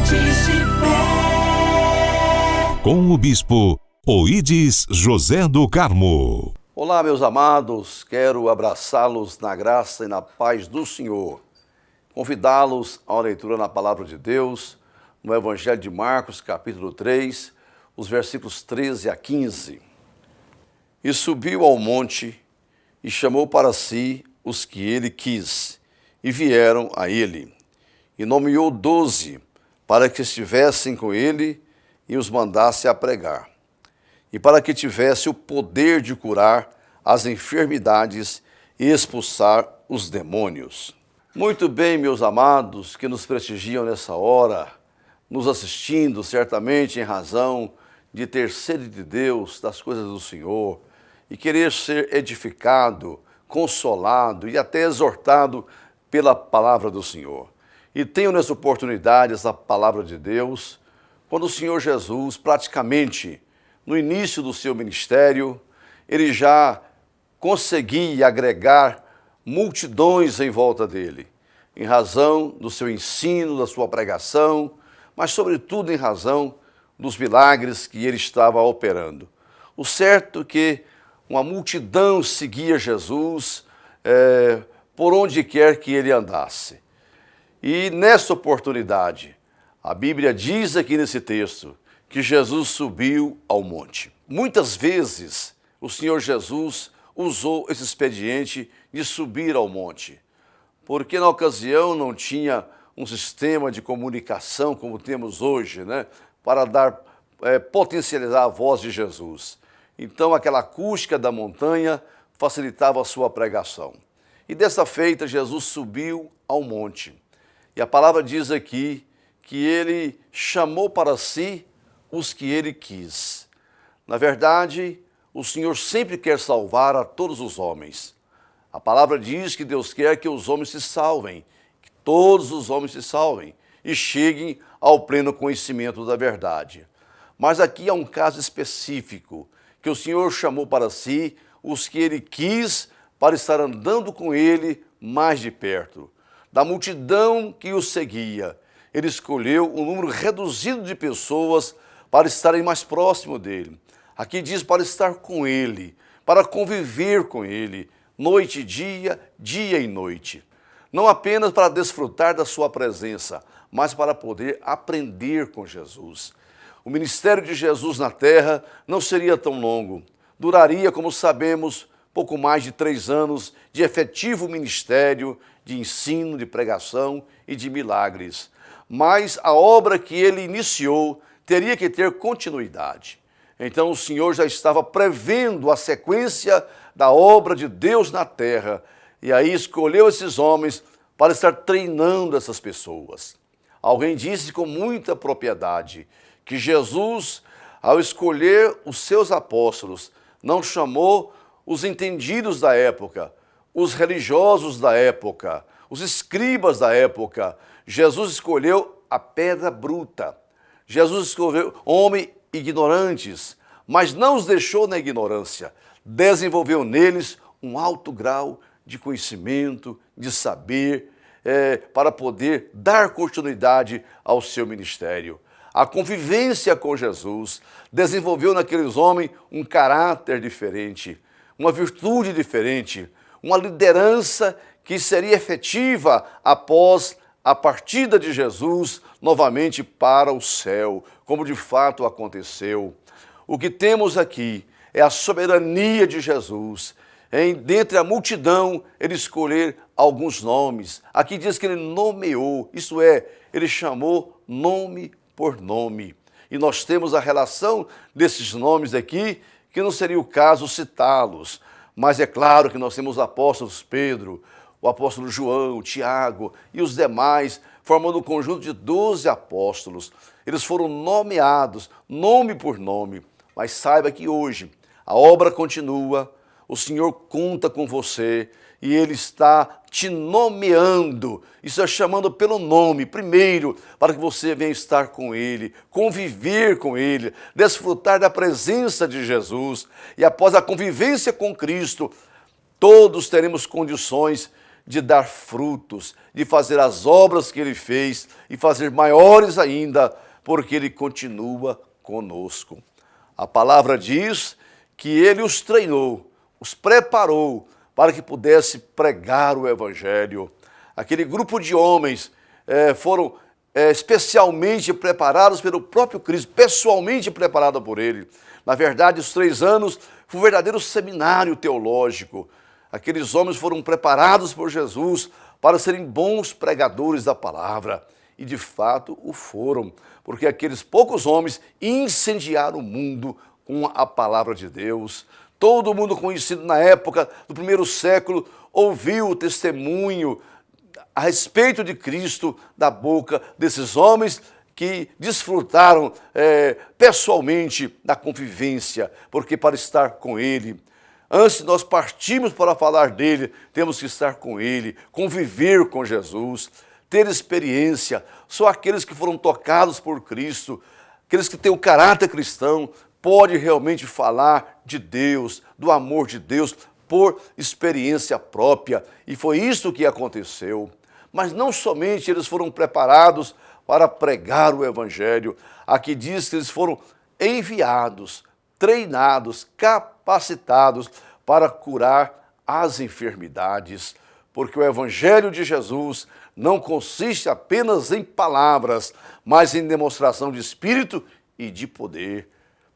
Sementes de Fé. Com o Bispo Oídes José do Carmo. Olá, meus amados, quero abraçá-los na graça e na paz do Senhor. Convidá-los a uma leitura na Palavra de Deus, no Evangelho de Marcos, capítulo 3, os versículos 13 a 15. E subiu ao monte e chamou para si os que ele quis, e vieram a ele. E nomeou 12 para que estivessem com ele e os mandasse a pregar. E para que tivesse o poder de curar as enfermidades e expulsar os demônios. Muito bem, meus amados, que nos prestigiam nessa hora, nos assistindo certamente em razão de ter sede de Deus, das coisas do Senhor, e querer ser edificado, consolado e até exortado pela palavra do Senhor. E tenho nessa oportunidade essa palavra de Deus, quando o Senhor Jesus, praticamente no início do seu ministério, ele já conseguia agregar multidões em volta dele, em razão do seu ensino, da sua pregação, mas sobretudo em razão dos milagres que ele estava operando. O certo é que uma multidão seguia Jesus por onde quer que ele andasse. E nessa oportunidade, a Bíblia diz aqui nesse texto que Jesus subiu ao monte. Muitas vezes o Senhor Jesus usou esse expediente de subir ao monte, porque na ocasião não tinha um sistema de comunicação como temos hoje, né, para potencializar a voz de Jesus. Então aquela acústica da montanha facilitava a sua pregação. E dessa feita Jesus subiu ao monte. E a palavra diz aqui que ele chamou para si os que ele quis. Na verdade, o Senhor sempre quer salvar a todos os homens. A palavra diz que Deus quer que os homens se salvem, que todos os homens se salvem e cheguem ao pleno conhecimento da verdade. Mas aqui há um caso específico, que o Senhor chamou para si os que ele quis para estar andando com ele mais de perto. Da multidão que o seguia, ele escolheu um número reduzido de pessoas para estarem mais próximo dele. Aqui diz para estar com ele, para conviver com ele, noite e dia, dia e noite. Não apenas para desfrutar da sua presença, mas para poder aprender com Jesus. O ministério de Jesus na terra não seria tão longo. Duraria, como sabemos, pouco mais de 3 anos de efetivo ministério, de ensino, de pregação e de milagres. Mas a obra que ele iniciou teria que ter continuidade. Então o Senhor já estava prevendo a sequência da obra de Deus na terra, e aí escolheu esses homens para estar treinando essas pessoas. Alguém disse com muita propriedade que Jesus, ao escolher os seus apóstolos, não chamou os entendidos da época, os religiosos da época, os escribas da época. Jesus escolheu a pedra bruta. Jesus escolheu homens ignorantes, mas não os deixou na ignorância. Desenvolveu neles um alto grau de conhecimento, de saber, para poder dar continuidade ao seu ministério. A convivência com Jesus desenvolveu naqueles homens um caráter diferente, uma virtude diferente, uma liderança que seria efetiva após a partida de Jesus novamente para o céu, como de fato aconteceu. O que temos aqui é a soberania de Jesus, dentre a multidão, ele escolher alguns nomes. Aqui diz que ele nomeou, isto é, ele chamou nome por nome. E nós temos a relação desses nomes aqui, que não seria o caso citá-los. Mas é claro que nós temos os apóstolos Pedro, o apóstolo João, Tiago e os demais, formando um conjunto de 12 apóstolos. Eles foram nomeados, nome por nome. Mas saiba que hoje a obra continua, o Senhor conta com você e Ele está te nomeando, está chamando pelo nome, primeiro, para que você venha estar com Ele, conviver com Ele, desfrutar da presença de Jesus. E após a convivência com Cristo, todos teremos condições de dar frutos, de fazer as obras que Ele fez e fazer maiores ainda, porque Ele continua conosco. A palavra diz que Ele os treinou, os preparou para que pudesse pregar o Evangelho. Aquele grupo de homens foram especialmente preparados pelo próprio Cristo, pessoalmente preparado por Ele. Na verdade, os 3 anos foi um verdadeiro seminário teológico. Aqueles homens foram preparados por Jesus para serem bons pregadores da palavra. E de fato o foram, porque aqueles poucos homens incendiaram o mundo com a palavra de Deus. Todo mundo conhecido na época do primeiro século ouviu o testemunho a respeito de Cristo da boca desses homens que desfrutaram pessoalmente da convivência, porque para estar com Ele, antes de nós partirmos para falar dele, temos que estar com Ele, conviver com Jesus, ter experiência. Só aqueles que foram tocados por Cristo, aqueles que têm o caráter cristão, pode realmente falar de Deus, do amor de Deus, por experiência própria. E foi isso que aconteceu. Mas não somente eles foram preparados para pregar o Evangelho. Aqui diz que eles foram enviados, treinados, capacitados para curar as enfermidades. Porque o Evangelho de Jesus não consiste apenas em palavras, mas em demonstração de espírito e de poder.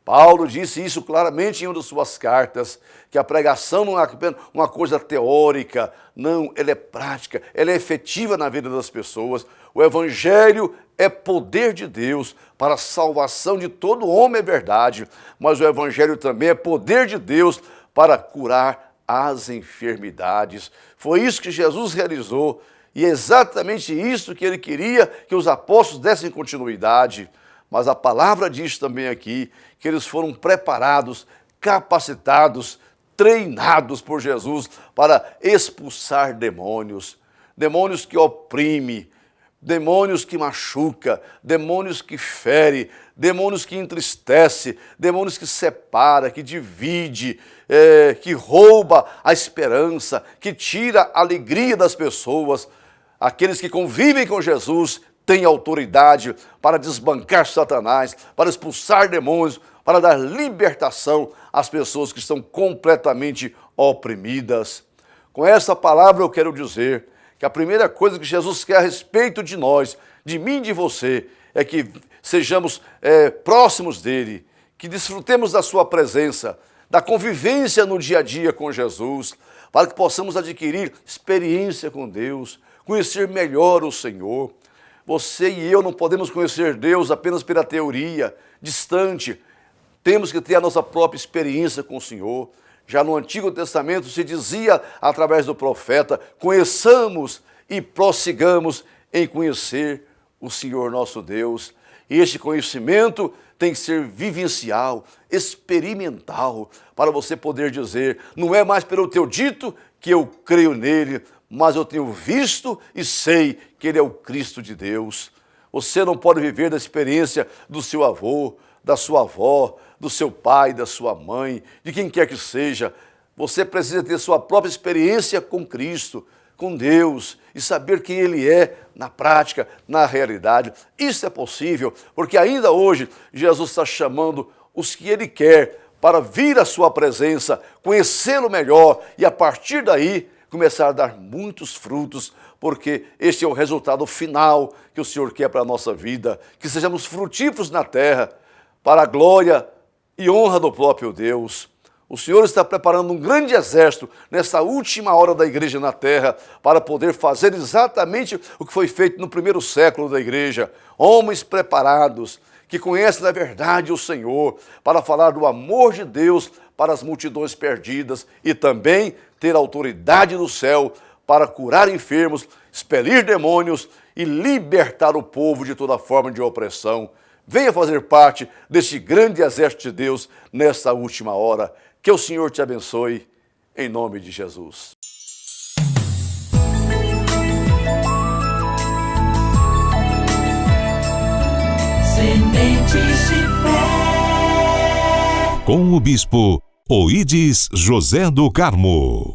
Paulo disse isso claramente em uma de suas cartas, que a pregação não é apenas uma coisa teórica, não, ela é prática, ela é efetiva na vida das pessoas. O Evangelho é poder de Deus para a salvação de todo homem, é verdade, mas o Evangelho também é poder de Deus para curar as enfermidades. Foi isso que Jesus realizou e é exatamente isso que Ele queria que os apóstolos dessem continuidade. Mas a palavra diz também aqui que eles foram preparados, capacitados, treinados por Jesus para expulsar demônios. Demônios que oprimem, demônios que machucam, demônios que ferem, demônios que entristecem, demônios que separa, que divide, que rouba a esperança, que tira a alegria das pessoas. Aqueles que convivem com Jesus têm autoridade para desbancar Satanás, para expulsar demônios, para dar libertação às pessoas que estão completamente oprimidas. Com essa palavra eu quero dizer que a primeira coisa que Jesus quer a respeito de nós, de mim e de você, é que sejamos próximos dele, que desfrutemos da sua presença, da convivência no dia a dia com Jesus, para que possamos adquirir experiência com Deus, conhecer melhor o Senhor. Você e eu não podemos conhecer Deus apenas pela teoria, distante. Temos que ter a nossa própria experiência com o Senhor. Já no Antigo Testamento se dizia, através do profeta, conheçamos e prossigamos em conhecer o Senhor nosso Deus. E este conhecimento tem que ser vivencial, experimental, para você poder dizer, não é mais pelo teu dito que eu creio nele, mas eu tenho visto e sei que Ele é o Cristo de Deus. Você não pode viver da experiência do seu avô, da sua avó, do seu pai, da sua mãe, de quem quer que seja. Você precisa ter sua própria experiência com Cristo, com Deus, e saber quem Ele é na prática, na realidade. Isso é possível, porque ainda hoje Jesus está chamando os que Ele quer para vir à sua presença, conhecê-lo melhor e a partir daí começar a dar muitos frutos, porque este é o resultado final que o Senhor quer para a nossa vida, que sejamos frutíferos na terra, para a glória e honra do próprio Deus. O Senhor está preparando um grande exército nessa última hora da igreja na terra, para poder fazer exatamente o que foi feito no primeiro século da igreja. Homens preparados, que conhecem na verdade o Senhor, para falar do amor de Deus para as multidões perdidas e também ter autoridade no céu para curar enfermos, expelir demônios e libertar o povo de toda forma de opressão. Venha fazer parte deste grande exército de Deus nesta última hora. Que o Senhor te abençoe, em nome de Jesus. Sementes de fé. Com o bispo Oídes José do Carmo.